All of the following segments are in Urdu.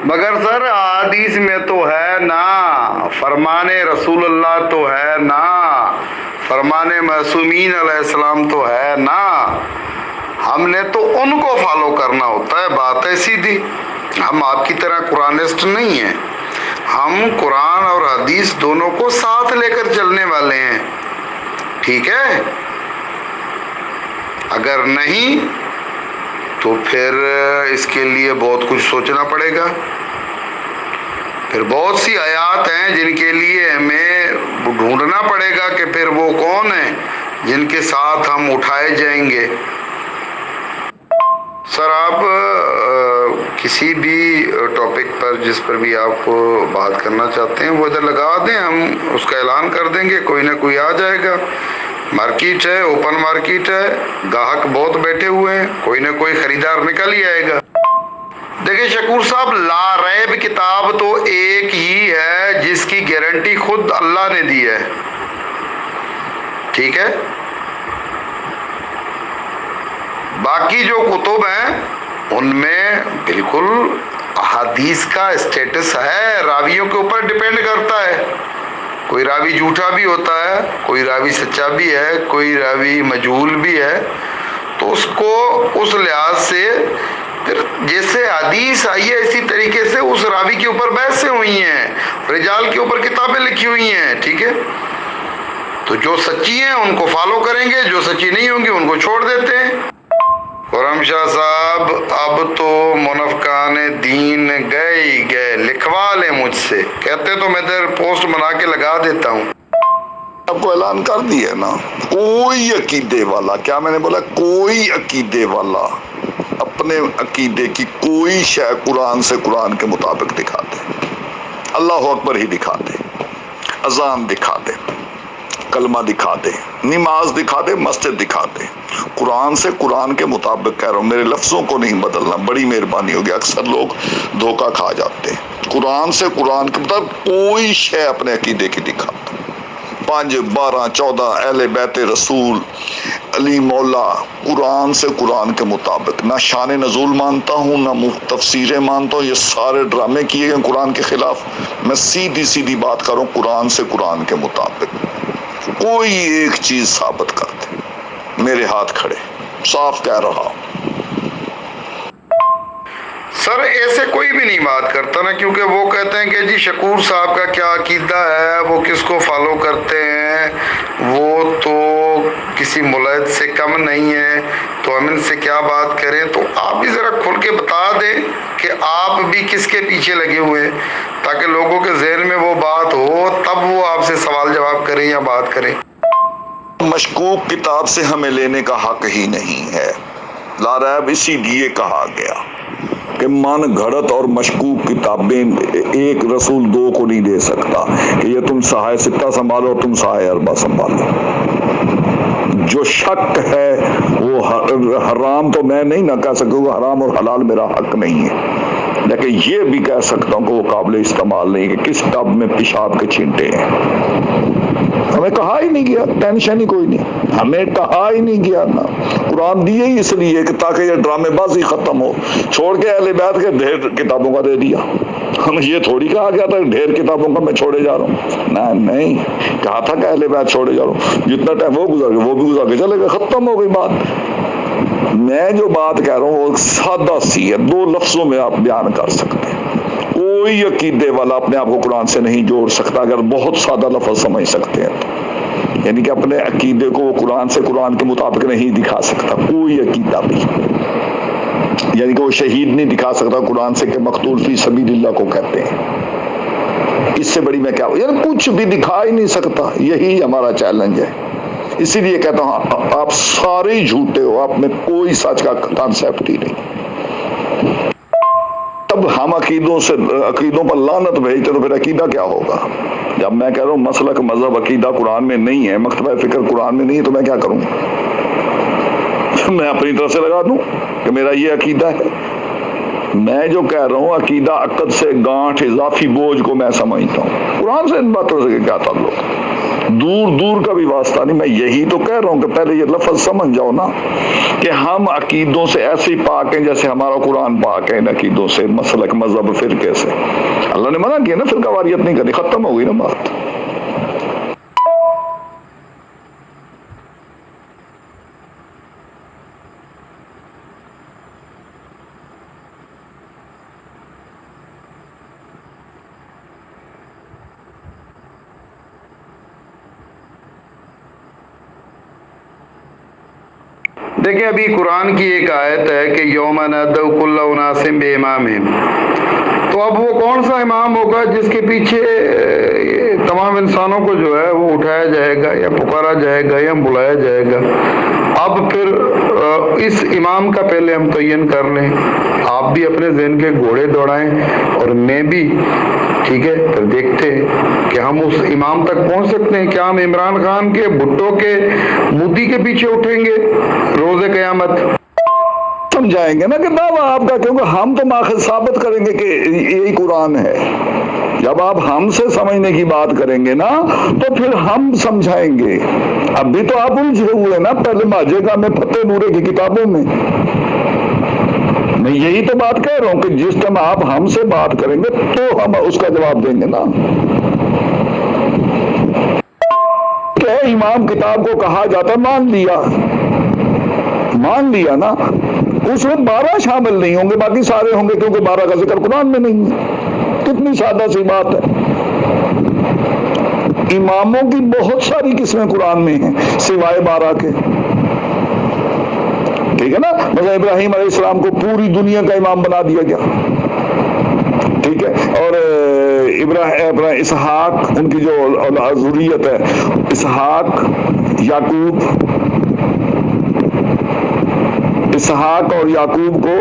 مگر سر حدیث میں تو ہے نا، فرمان رسول اللہ تو ہے نا، فرمان معصومین علیہ السلام تو ہے نا، ہم نے تو ان کو فالو کرنا ہوتا ہے، بات ہے سیدھی۔ ہم آپ کی طرح قرآنسٹ نہیں ہیں، ہم قرآن اور حدیث دونوں کو ساتھ لے کر چلنے والے ہیں، ٹھیک ہے؟ اگر نہیں تو پھر اس کے لیے بہت کچھ سوچنا پڑے گا، پھر بہت سی آیات ہیں جن کے لیے ہمیں ڈھونڈنا پڑے گا کہ پھر وہ کون ہیں جن کے ساتھ ہم اٹھائے جائیں گے۔ سر آپ کسی بھی ٹاپک پر جس پر بھی آپ بات کرنا چاہتے ہیں وہ ادھر لگا دیں، ہم اس کا اعلان کر دیں گے، کوئی نہ کوئی آ جائے گا۔ مارکیٹ ہے، اوپن مارکیٹ ہے، گاہک بہت بیٹھے ہوئے ہیں، کوئی نہ کوئی خریدار نکل ہی آئے گا۔ دیکھیں شکور صاحب، لا ریب کتاب تو ایک ہی ہے جس کی گارنٹی خود اللہ نے دی ہے، ٹھیک ہے؟ باقی جو کتب ہیں ان میں بالکل احادیث کا اسٹیٹس ہے، راویوں کے اوپر ڈیپینڈ کرتا ہے، کوئی راوی جھوٹا بھی ہوتا ہے، کوئی راوی سچا بھی ہے، کوئی راوی مجہول بھی ہے، تو اس کو اس لحاظ سے پھر جیسے حدیث آئی ہے اسی طریقے سے اس راوی کے اوپر بحثیں ہوئی ہیں، رجال کے اوپر کتابیں لکھی ہوئی ہیں، ٹھیک ہے؟ تو جو سچی ہیں ان کو فالو کریں گے، جو سچی نہیں ہوں گی ان کو چھوڑ دیتے ہیں۔ خرم شاہ صاحب، اب تو منافقان دین گئے ہی گئے، لکھوا لیں مجھ سے، کہتے تو میں ادھر پوسٹ بنا کے لگا دیتا ہوں۔ آپ کو اعلان کر دیا نا، کوئی عقیدے والا، کیا میں نے بولا؟ کوئی عقیدے والا اپنے عقیدے کی کوئی شے قرآن سے قرآن کے مطابق دکھا دے، اللہ اکبر ہی دکھا دے، اذان دکھا دے، کلمہ دکھا دے، نماز دکھا دے، مسجد دکھا دے، قرآن سے قرآن کے مطابق کہہ رہا ہوں، میرے لفظوں کو نہیں بدلنا، بڑی مہربانی ہوگی، اکثر لوگ دھوکہ کھا جاتے ہیں۔ قرآن سے قرآن کے مطابق کوئی شے اپنے عقیدے کی دکھا دے، 5 12 14 اہل بیت رسول، علی مولا، قرآن سے قرآن کے مطابق، نہ شان نزول مانتا ہوں، نہ تفسیریں مانتا ہوں، یہ سارے ڈرامے کیے گئے قرآن کے خلاف، میں سیدھی بات کروں، قرآن سے قرآن کے مطابق کوئی ایک چیز ثابت کر دے، میرے ہاتھ کھڑے، صاف کہہ رہا ہوں۔ سر ایسے کوئی بھی نہیں بات کرتا نا، کیونکہ وہ کہتے ہیں کہ جی شکور صاحب کا کیا عقیدہ ہے، وہ کس کو فالو کرتے ہیں، وہ تو کسی ملحد سے کم نہیں ہے، تو ہم ان سے کیا بات کریں؟ تو آپ بھی ذرا کھل کے بتا دیں کہ آپ بھی کس کے پیچھے لگے ہوئے ہیں، تاکہ لوگوں کے ذہن میں وہ بات ہو، تب وہ آپ سے سوال جواب کریں یا بات کریں۔ مشکوک کتاب سے ہمیں لینے کا حق ہی نہیں ہے، لا ریب اسی لیے کہا گیا کہ من گھڑت اور مشکوک کتابیں ایک رسول 2 کو نہیں دے سکتا کہ یہ تم صحائے 6 سنبھالو، تم صحائے 4 سنبھالو۔ جو شک ہے وہ حرام تو میں نہیں نہ کہہ سکوں گا، حرام اور حلال میرا حق نہیں ہے، لیکن یہ بھی کہہ سکتا ہوں کہ وہ قابل استعمال نہیں کہ کس ٹب میں پیشاب کے چھینٹے ہیں۔ ہمیں کہا ہی نہیں گیا، ٹینشن ہی کوئی نہیں، ہمیں کہا ہی نہیں گیا نا، قرآن دیے ہی اس لیے کہ تاکہ یہ ڈرامے بازی ختم ہو، چھوڑ کے اہل بیت کے ڈھیر کتابوں کا دے دیا، ہمیں یہ تھوڑی کہا گیا تھا ڈھیر کتابوں کا میں چھوڑے جا رہا ہوں، نہیں کہا تھا کہ اہل بیت چھوڑے جا رہا ہوں، جتنا ٹائم وہ گزر گیا وہ بھی گزر کے چلے گا، ختم ہو گئی بات۔ میں جو بات کہہ رہا ہوں وہ سادہ سی ہے، 2 لفظوں میں آپ بیان کر سکتے ہیں۔ کوئی عقیدے والا اپنے آپ کو قرآن سے نہیں جوڑ سکتا، اگر بہت سادہ لفظ سمجھ سکتے ہیں تو، یعنی کہ اپنے عقیدے کو قرآن سے قرآن کے مطابق نہیں دکھا سکتا کوئی عقیدہ بھی، یعنی کہ وہ شہید نہیں دکھا سکتا قرآن سے کہ مقتول فی سبیل اللہ کو کہتے ہیں، اس سے بڑی میں کیا، یعنی کچھ بھی دکھا ہی نہیں سکتا، یہی ہمارا چیلنج ہے۔ اسی لیے کہتا ہوں آپ سارے ہی جھوٹے ہو، آپ میں کوئی سچ کا کانسیپٹ ہی نہیں۔ تب ہم عقیدوں پر لعنت بھیجتے تو پھر عقیدہ کیا ہوگا؟ جب میں کہہ رہا ہوں مسلک مذہب عقیدہ قرآن میں نہیں ہے، مکتبہ فکر قرآن میں نہیں ہے، تو میں کیا کروں؟ میں اپنی طرف سے لگا دوں کہ میرا یہ عقیدہ ہے؟ میں جو کہہ رہا ہوں عقیدہ عقد سے گانٹھ اضافی بوجھ کو میں سمجھتا ہوں، قرآن سے ان باتوں سے کیا تعلق؟ دور دور کا بھی واسطہ نہیں. میں یہی تو کہہ رہا ہوں کہ پہلے یہ لفظ سمجھ جاؤ نا کہ ہم عقیدوں سے ایسے ہی پاک ہیں جیسے ہمارا قرآن پاک ہے ان عقیدوں سے, مسلک, مذہب, فرقے سے. اللہ نے منع کیا نا فرقہ واریت نہیں کرنی, ختم ہو گئی نا بات. دیکھیں ابھی قرآن کی ایک آیت ہے کہ یوم ندعو کل اناس بامامہم, تو اب وہ کون سا امام ہوگا جس کے پیچھے تمام انسانوں کو جو ہے وہ اٹھایا جائے گا یا پکارا جائے گا یا بلایا جائے گا. اب پھر اس امام کا پہلے ہم تعین کر لیں, آپ بھی اپنے ذہن کے گھوڑے دوڑائیں اور میں بھی, ٹھیک ہے, پھر دیکھتے ہیں کہ ہم اس امام تک پہنچ سکتے ہیں. کیا ہم عمران خان کے, بھٹو کے, مودی کے پیچھے اٹھیں گے روز قیامت؟ سمجھائیں گے نا کہ دعویٰ آپ کا, کیونکہ ہم تو ماخذ ثابت کریں گے کہ یہی قرآن ہے. جب آپ ہم سے سمجھنے کی بات کریں گے نا تو پھر ہم سمجھائیں گے. اب بھی تو آپ الجھے ہوئے نا پہلے ماجے گا میں فتح نورے کی کتابوں میں. میں یہی تو بات کہہ رہا ہوں کہ جس ٹائم آپ ہم سے بات کریں گے تو ہم اس کا جواب دیں گے نا. کہ امام کتاب کو کہا جاتا, مان لیا نا, اس میں 12 شامل نہیں ہوں گے, باقی سارے ہوں گے کیونکہ 12 کا ذکر قرآن میں نہیں ہے. کتنی سادہ سی بات ہے. اماموں کی بہت ساری قسمیں قرآن میں ہیں سوائے 12 کے, ٹھیک ہے نا. مثلا ابراہیم علیہ السلام کو پوری دنیا کا امام بنا دیا گیا, ٹھیک ہے. اور اسحاق, ان کی جو ذریت ہے, اسحاق, اور یعقوب کو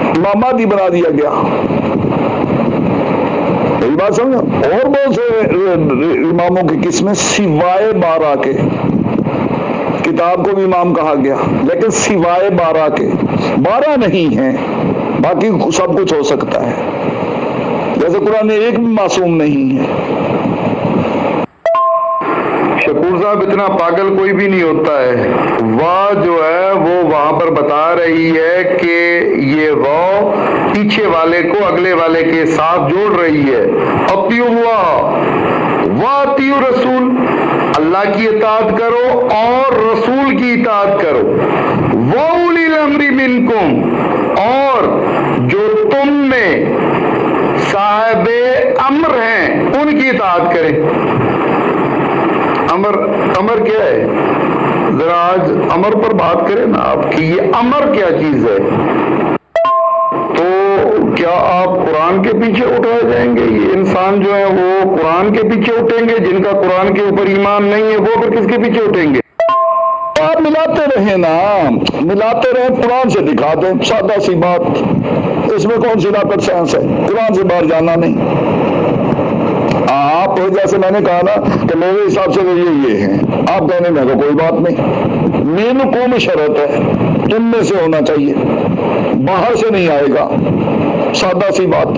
امام مہدی بنا دیا گیا. یہی بات سمجھا. اور بہت سے اماموں کی قسمیں سوائے 12 کے. کتاب کو بھی امام کہا گیا لیکن سوائے 12 کے. 12 نہیں ہیں, باقی سب کچھ ہو سکتا ہے. جیسے قرآن میں ایک بھی معصوم نہیں ہے. شکور صاحب اتنا پاگل کوئی بھی نہیں ہوتا ہے. واہ جو ہے وہ وہاں پر بتا رہی ہے کہ یہ واہ پیچھے والے کو اگلے والے کے ساتھ جوڑ رہی ہے. اطیعوا اللہ واطیعوا رسول, اللہ کی اطاعت کرو اور رسول کی اطاعت کرو. وَأُولِي الْأَمْرِ مِنْكُمْ, اور جو تم میں صاحب امر ہیں ان کی اطاعت کریں. امر کیا ہے؟ ذرا آج امر پر بات کریں نا آپ کی, یہ امر کیا چیز ہے؟ تو کیا آپ قرآن کے پیچھے اٹھائے جائیں گے؟ یہ انسان جو ہے وہ قرآن کے پیچھے اٹھیں گے, جن کا قرآن کے اوپر ایمان نہیں ہے وہ پھر کس کے پیچھے اٹھیں گے؟ آپ ملاتے رہیں نا, ملاتے رہیں, قرآن سے دکھا دیں, سادہ سی بات. اس میں کون سی راکٹ سائنس ہے؟ قرآن سے باہر جانا نہیں. آپ جیسے میں نے کہا نا کہ میرے حساب سے یہ ہیں, آپ کہنے میں تو کوئی بات نہیں. مین قوم شرط ہے, تم میں سے ہونا چاہیے, باہر سے نہیں آئے گا. سادہ سی بات,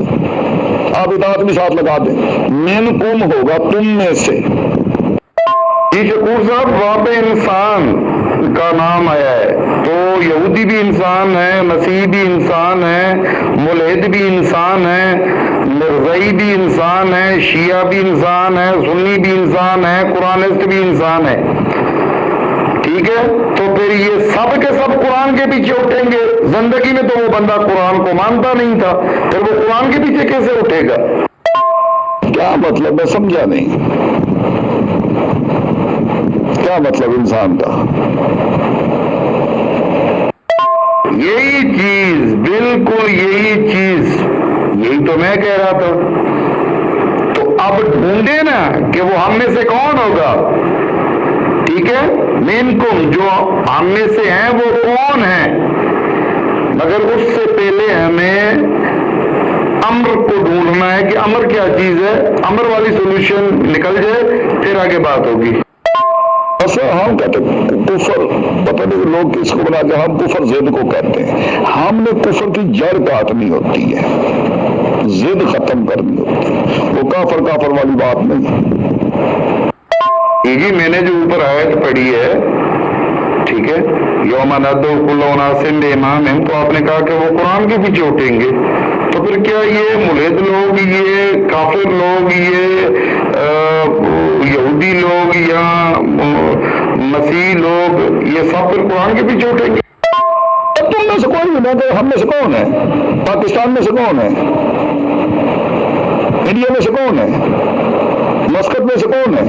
آپ اطاعت بھی ساتھ لگا دیں, مین قوم ہوگا تم میں سے. جی شکور صاحب, وہاں پہ انسان کا نام آیا ہے تو یہودی بھی انسان ہے, مسیحی بھی انسان ہے, ملحد بھی انسان ہے, مرزائی بھی انسان ہے, شیعہ بھی انسان ہے, سنی بھی انسان ہے, قرآنسٹ بھی انسان ہے, ٹھیک ہے. تو پھر یہ سب کے سب قرآن کے پیچھے اٹھیں گے. زندگی میں تو وہ بندہ قرآن کو مانتا نہیں تھا, پھر وہ قرآن کے پیچھے کیسے اٹھے گا؟ کیا مطلب ہے, سمجھا نہیں. کیا مطلب انسان کا؟ یہی چیز, بالکل یہی چیز, یہی تو میں کہہ رہا تھا. تو اب ڈھونڈے نا کہ وہ ہم میں سے کون ہوگا, ٹھیک ہے. منکم, جو ہم میں سے ہیں وہ کون ہیں, مگر اس سے پہلے ہمیں امر کو ڈھونڈنا ہے کہ امر کیا چیز ہے. امر والی سولوشن نکل جائے پھر آگے بات ہوگی. ہم کہتے کفر, پتہ نہیں لوگ کس کو بنا کے, ہم کفر ضد کو کہتے ہیں. ہم نے کفر کی جڑ کاٹنی ہوتی ہے. ضد ختم کرنی ہوتی ہے، وہ کافر والی بات نہیں۔ جی میں نے جو اوپر آیت پڑھی ہے، ٹھیک ہے، یوم ندعو کل اناس بامامہم، تو آپ نے کہا کہ وہ قرآن کے پیچھے اٹھیں گے، تو پھر کیا یہ ملحد لوگ، یہ کافر لوگ، یہ یہودی لوگ یا مسیح لوگ، یہ سب پھر قرآن کے پیچھے اٹھیں گے؟ تم میں سے کوئی نہیں، تو ہم میں سے کون ہے؟ پاکستان میں سے کون ہے؟ انڈیا میں سے کون ہے؟ مسقط میں سے کون ہے؟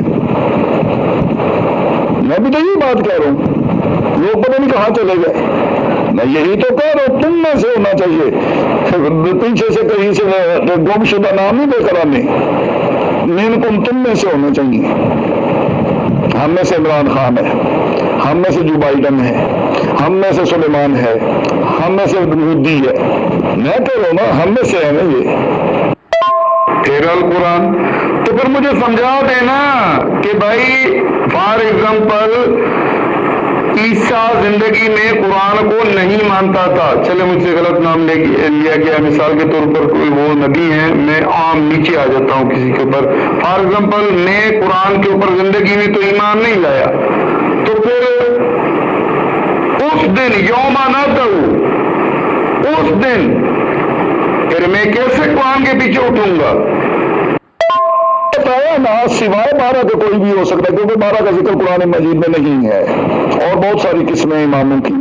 میں بھی تو یہی بات کہہ رہا ہوں، لوگ پتہ نہیں کہاں چلے گئے۔ میں یہی تو کہہ رہا ہوں، تم میں سے ہونا چاہیے، پیچھے سے کہیں سے گم شدہ نام نہیں دے کر آنے، منکم تم میں سے ہونا چاہیے۔ ہم میں سے عمران خان ہے، ہم میں سے جو بائیڈن ہے، ہم میں سے سلیمان ہے، ہم میں سے مودی ہے، میں کہہ رہا ہوں نا، ہم میں سے ہے نا یہ۔ پھر القرآن تو پھر مجھے سمجھا دینا کہ بھائی فار ایگزامپل عیسیٰ زندگی میں قرآن کو نہیں مانتا تھا، چلے مجھ سے غلط نام لیا گیا، مثال کے طور پر کوئی وہ نبی ہے، میں عام نیچے آ جاتا ہوں کسی کے اوپر، فار ایگزامپل میں قرآن کے اوپر زندگی میں تو ایمان نہیں لایا، تو پھر اس دن یوم ندعو، اس دن پھر میں کیسے قرآن کے پیچھے اٹھوں گا؟ بتایا نا، سوائے 12 کے کوئی بھی ہو سکتا ہے، کیونکہ 12 کا ذکر قرآن مجید میں نہیں ہے، اور بہت ساری قسمیں اماموں کی،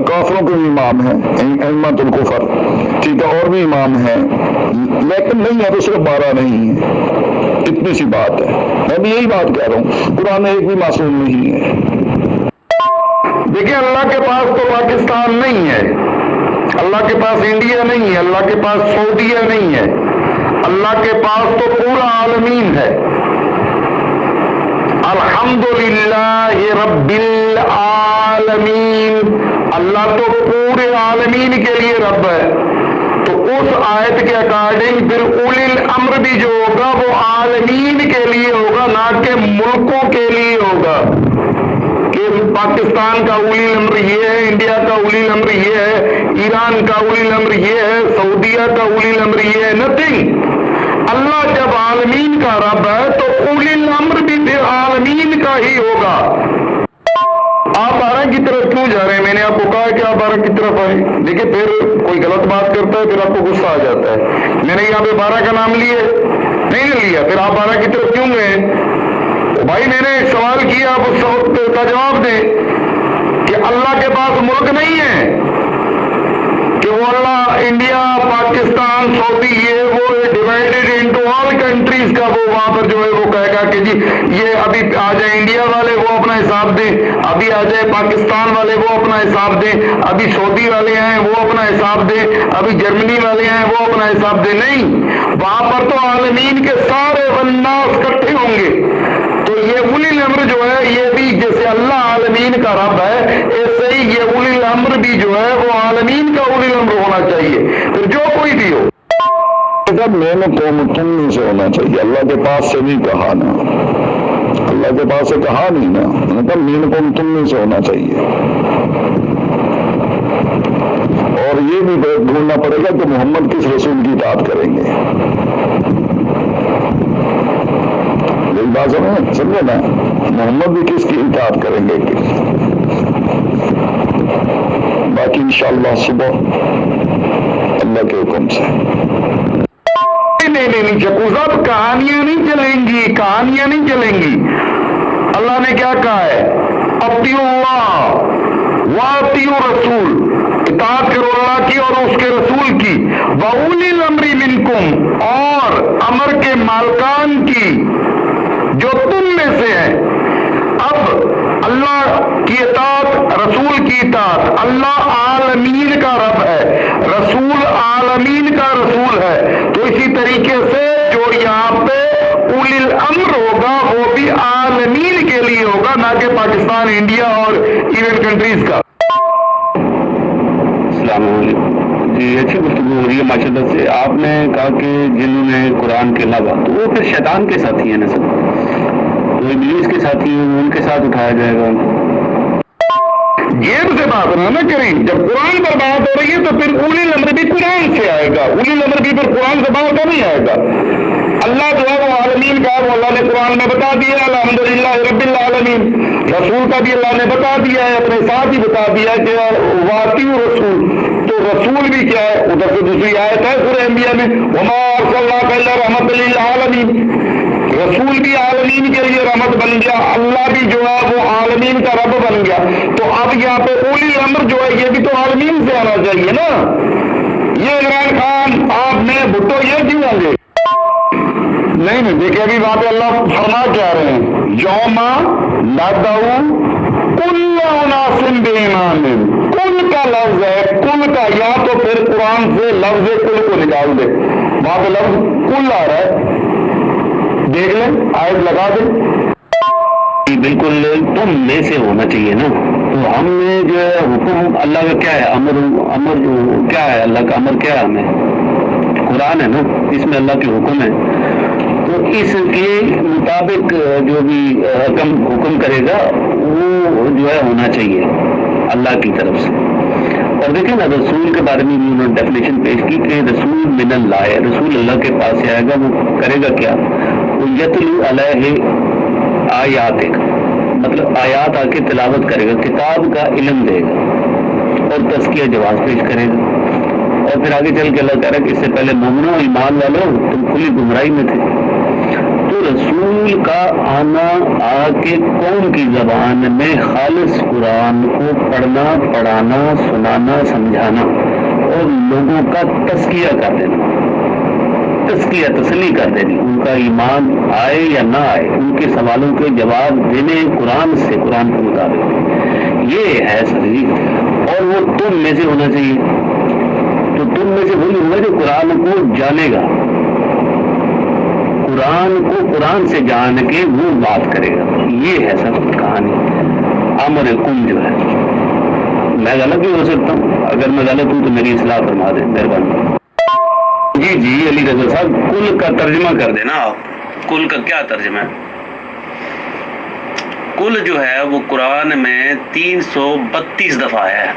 کافروں کے بھی امام ہیں، ائمۃ الکفر، ٹھیک ہے، اور بھی امام ہیں، لیکن نہیں ہے تو صرف 12 نہیں ہے، اتنی سی بات ہے۔ میں بھی یہی بات کہہ رہا ہوں، قرآن ایک بھی معصوم نہیں ہے۔ دیکھیں اللہ کے پاس تو پاکستان نہیں ہے، اللہ کے پاس انڈیا نہیں ہے، اللہ کے پاس سعودیہ نہیں ہے، اللہ کے پاس تو پورا عالمین ہے۔ الحمدللہ رب العالمین، اللہ تو پورے عالمین کے لیے رب ہے، تو اس آیت کے اکارڈنگ پھر اولی الامر بھی جو ہوگا وہ عالمین کے لیے ہوگا، نہ کہ ملکوں کے لیے ہوگا، کہ پاکستان کا اولی الامر یہ ہے، انڈیا کا اولی الامر یہ ہے، ایران کا اولی الامر یہ ہے، سعودیہ کا اولی الامر یہ ہے، نتھنگ۔ اللہ جب عالمین کا رب ہے تو اولی الامر بھی پھر عالمین کا ہی ہوگا۔ آپ 12 کی طرف کیوں جا رہے ہیں؟ میں نے آپ کو کہا کہ آپ 12 کی طرف آئے، دیکھیں پھر کوئی غلط بات کرتا ہے پھر آپ کو غصہ آ جاتا ہے، میں نے یہاں پہ 12 کا نام لیے نہیں لیا، پھر آپ 12 کی طرف کیوں گئے؟ بھائی میں نے ایک سوال کیا، آپ اس سوال کا جواب دیں کہ اللہ کے پاس ملک نہیں ہے کہ وہ اللہ انڈیا، پاکستان، سعودی، یہ وہ ڈیوائڈیڈ انٹو آل کنٹریز کا وہ وہاں پر جو ہے وہ کہے گا کہ جی یہ ابھی آ جائے انڈیا والے وہ اپنا حساب دیں، ابھی آ جائے پاکستان والے وہ اپنا حساب دیں، ابھی سعودی والے ہیں وہ اپنا حساب دیں، ابھی جرمنی والے ہیں وہ اپنا حساب دیں؟ نہیں، وہاں پر تو عالمین کے سارے والناس اکٹھے ہوں گے۔ تو یہ اولی الامر جو ہے یہ بھی جیسے اللہ عالمین کا رب ہے، ایسے ہی یہ اولی الامر بھی جو ہے وہ عالمین کا اولی الامر ہونا چاہیے، پھر جو کوئی بھی ہو۔ جب میں نے قوم تم میں سے ہونا چاہیے، اللہ کے پاس سے نہیں کہا نا، اللہ کے پاس سے کہا نہیں نا، میں نے کہا میں نے قوم تم میں سے ہونا چاہیے۔ اور یہ بھی ڈھونڈنا پڑے گا کہ محمد کس رسول کی اطاعت کریں گے، یہی بات سمجھے نا، محمد بھی کس کی اطاعت کریں گے۔ باقی انشاءاللہ صبح اللہ کے حکم سے نہیں چکوزب کہانیاں نہیں چلیں گی، کہانیاں نہیں چلیں گی۔ اللہ نے کیا کہا ہے؟ اطیعوا اللہ واطیعوا رسول، اطاعت کرو اللہ کی اور اس کے رسول کی، وَأُولِي الْأَمْرِ مِنْكُمْ، اور امر کے مالکان کی جو تم میں سے ہیں۔ اب اللہ کی اطاعت، رسول کی اطاعت، اللہ عالمین کا رب ہے، رسول عالمین کا رسول ہے، تو اسی طریقے سے جو یہاں پہ اولی الامر ہوگا وہ بھی عالمین کے لیے ہوگا، نہ کہ پاکستان، انڈیا اور ایون کنٹریز کا۔ السلام علیکم جی، اچھی گفتگو ہو رہی ہے ماشاء اللہ سے۔ آپ نے کہا کہ جنہوں نے قرآن کے علاوہ، تو وہ پھر شیطان کے ساتھی ہیں نا سب، وہ ابلیس کے ساتھی ہیں، ان کے ساتھ اٹھایا جائے گا ان کو۔ جیب سے بات نہ کریں، جب قرآن پر بات ہو رہی ہے تو پھر اولی الامر بھی قرآن قرآن سے آئے گا. اولی الامر بھی پھر قرآن سے باہر کا نہیں آئے گا. اللہ جو ہے وہ عالمین کا ہے, وہ اللہ نے قرآن میں بتا دیا الحمدللہ رب العالمین. رسول کا بھی اللہ نے بتا دیا ہے, اپنے ساتھ ہی بتا دیا ہے کہ واطیعوا رسول. تو رسول بھی کیا ہے, ادھر سے دوسری آیت ہے سورہ انبیاء میں وما ارسلناک الا رحمۃ للعالمین. رسول بھی عالمین کے لیے رحمت بن گیا, اللہ بھی جو ہے وہ عالمین کا رب بن گیا. تو اب یہاں پہ اولی الامر جو ہے یہ بھی تو عالمین سے آنا چاہیے نا. یہ عمران خان آپ نے بھٹو یہ کیوں ہوں گے؟ نہیں دیکھیں ابھی وہاں پہ اللہ فرما کیا رہے ہیں یوم ندعو کل اناس بامامہم. کل کا لفظ ہے, کل کا یا تو پھر قرآن سے لفظ کل کو نکال دے, وہاں پہ لفظ کل آ رہا ہے, دیکھ لیں آیت لگا دیں. بالکل تم میں سے ہونا چاہیے نا. تو ہم نے جو ہے حکم اللہ کا کیا ہے, امر کیا ہے, اللہ کا امر کیا ہے, ہمیں قرآن ہے نا, اس میں اللہ کے حکم ہے. تو اس کے مطابق جو بھی حکم کرے گا وہ جو ہے ہونا چاہیے اللہ کی طرف سے. اور دیکھیں نا رسول کے بارے میں بھی انہوں نے ڈیفینیشن پیش کی کہ رسول من اللہ ہے, رسول اللہ کے پاس سے آئے گا, وہ کرے گا کیا, وہ یتلو علیہ آیات, مطلب آیات آ کے تلاوت کرے گا, کتاب کا علم دے گا اور تزکیہ جواز پیش کرے گا. اور پھر آگے چل کے اللہ کہہ رہا ہے کہ اس سے پہلے مومنوں ایمان والوں تم کھلی گمراہی میں تھے. تو رسول کا آنا آ کے قوم کی زبان میں خالص قرآن کو پڑھنا, پڑھانا, سنانا, سمجھانا اور لوگوں کا تزکیہ کر دینا, تزکیہ تسلی کر دینی, ان کا ایمان آئے یا نہ آئے, ان کے سوالوں کے جواب دینے قرآن سے, قرآن کے مطابق. یہ ہے سر جی. اور وہ تم میں سے ہونا چاہیے. تو تم میں سے وہی ہوگا جو قرآن کو جانے گا, قرآن کو قرآن سے جان کے وہ بات کرے گا. یہ ہے سب کہانی. امر کم جو ہے, میں غلط بھی ہو سکتا ہوں, اگر میں غلط ہوں تو میری اصلاح فرما دیں مہربانی. جی علی رضا صاحب کل کا ترجمہ کر دینا آپ. کل کا کیا ترجمہ ہے؟ کل جو ہے وہ قرآن میں 332 دفعہ آیا ہے.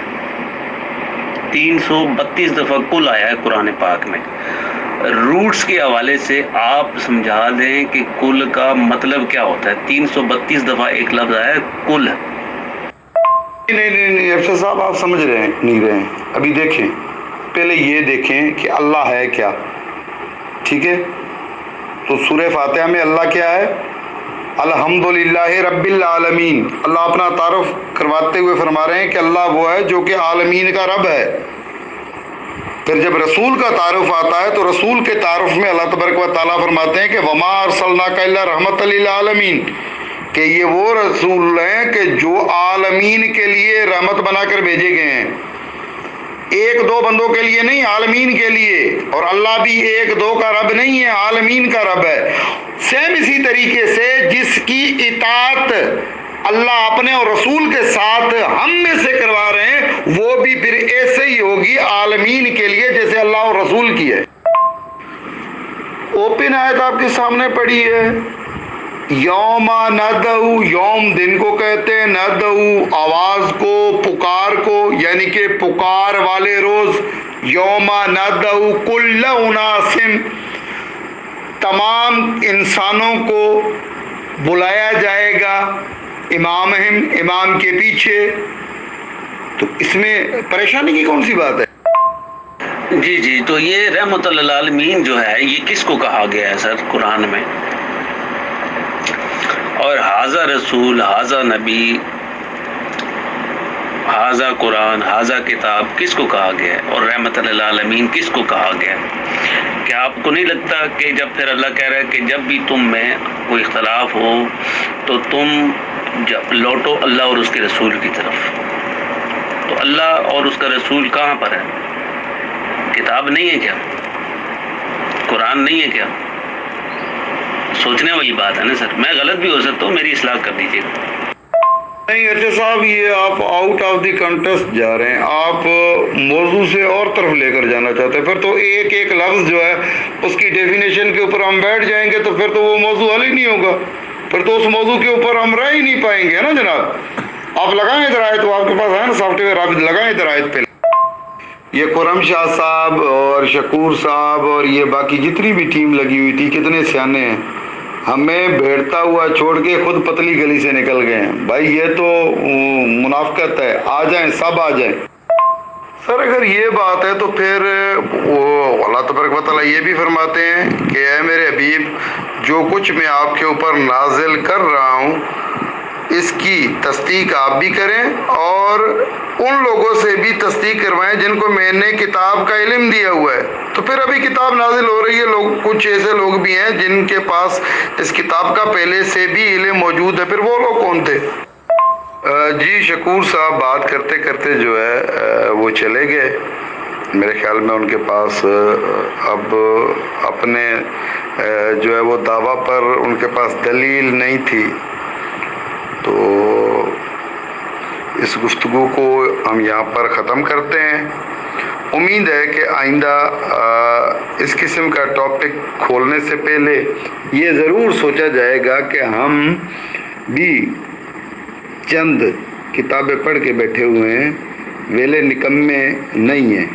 332 دفعہ کل آیا ہے قرآن پاک میں. روٹس کے حوالے سے آپ سمجھا دیں کہ کل کا مطلب کیا ہوتا ہے. 332 دفعہ ایک لفظ آیا ہے کل. نہیں افسر صاحب آپ سمجھ رہے ہیں نہیں رہے ہیں. ابھی دیکھیں, پہلے یہ دیکھیں کہ اللہ ہے کیا. ٹھیک ہے, تو سورہ فاتحہ میں اللہ کیا ہے, الحمدللہ رب العالمین. اللہ اپنا تعارف کرواتے ہوئے فرما رہے ہیں کہ اللہ وہ ہے جو کہ عالمین کا رب ہے. پھر جب رسول کا تعارف آتا ہے تو رسول کے تعارف میں اللہ تبارک و تعالیٰ فرماتے ہیں کہ وما ارسلناک الا رحمۃ للعالمین, کہ یہ وہ رسول ہیں کہ جو عالمین کے لیے رحمت بنا کر بھیجے گئے ہیں. ایک دو بندوں کے لیے نہیں, عالمین کے لیے. اور اللہ بھی ایک دو کا رب نہیں ہے, عالمین کا رب ہے. سیم اسی طریقے سے جس کی اطاعت اللہ اپنے اور رسول کے ساتھ ہم میں سے کروا رہے ہیں وہ بھی پھر ایسے ہی ہوگی عالمین کے لیے جیسے اللہ اور رسول کی ہے. اوپن آیت آپ کے سامنے پڑھی ہے. یوم ندعو, یوم دن کو کہتے ہیں, ندعو آواز کو, پکار کو, یعنی کہ پکار والے روز. یوم ندعو کل اناس, تمام انسانوں کو بلایا جائے گا, امامہم, امام کے پیچھے. تو اس میں پریشانی کی کون سی بات ہے؟ جی تو یہ رحمت للعالمین جو ہے یہ کس کو کہا گیا ہے سر قرآن میں؟ اور حاذا رسول, حاذا نبی, حاذا قرآن, حاذا کتاب کس کو کہا گیا ہے؟ اور رحمت للعالمین کس کو کہا گیا ہے؟ کیا آپ کو نہیں لگتا کہ جب پھر اللہ کہہ رہا ہے کہ جب بھی تم میں کوئی اختلاف ہو تو تم لوٹو اللہ اور اس کے رسول کی طرف. تو اللہ اور اس کا رسول کہاں پر ہے؟ کتاب نہیں ہے کیا؟ قرآن نہیں ہے کیا؟ سوچنے والی بات ہے نا سر. میں غلط بھی ہو سکتا ہوں, میری اصلاح کر دیجیے. نہیں اچھا صاحب, یہ آپ آؤٹ آف دی کنٹیکسٹ جا رہے ہیں. آپ موضوع سے اور طرف لے کر جانا چاہتے ہیں. پھر تو ایک ایک لفظ جو ہے اس کی ڈیفینیشن کے اوپر ہم بیٹھ جائیں گے تو پھر تو وہ موضوع حل ہی نہیں ہوگا. پھر تو اس موضوع کے اوپر ہم رہ ہی نہیں پائیں گے نا جناب. آپ لگائیں ادھر آیت, تو آپ کے پاس ہے نا سافٹ ویئر, آپ لگائیں ادھر آیت پہ. یہ خرم شاہ صاحب اور شکور صاحب اور یہ باقی جتنی بھی ٹیم لگی ہوئی تھی کتنے سیانے ہیں، ہمیں بھیڑتا ہوا چھوڑ کے خود پتلی گلی سے نکل گئے ہیں۔ بھائی یہ تو منافقت ہے، آ جائیں سب آ جائیں۔ سر اگر یہ بات ہے تو پھر وہ اللہ تبارک و تعالیٰ یہ بھی فرماتے ہیں کہ اے میرے حبیب، جو کچھ میں آپ کے اوپر نازل کر رہا ہوں اس کی تصدیق آپ بھی کریں اور ان لوگوں سے بھی تصدیق کروائیں جن کو میں نے کتاب کا علم دیا ہوا ہے۔ تو پھر ابھی کتاب نازل ہو رہی ہے، لوگ کچھ ایسے لوگ بھی ہیں جن کے پاس اس کتاب کا پہلے سے بھی علم موجود ہے، پھر وہ لوگ کون تھے؟ جی شکور صاحب بات کرتے کرتے جو ہے وہ چلے گئے، میرے خیال میں ان کے پاس اب اپنے جو ہے وہ دعویٰ پر ان کے پاس دلیل نہیں تھی۔ تو اس گفتگو کو ہم یہاں پر ختم کرتے ہیں۔ امید ہے کہ آئندہ اس قسم کا ٹاپک کھولنے سے پہلے یہ ضرور سوچا جائے گا کہ ہم بھی چند کتابیں پڑھ کے بیٹھے ہوئے ہیں، ویلے نکمے نہیں ہیں۔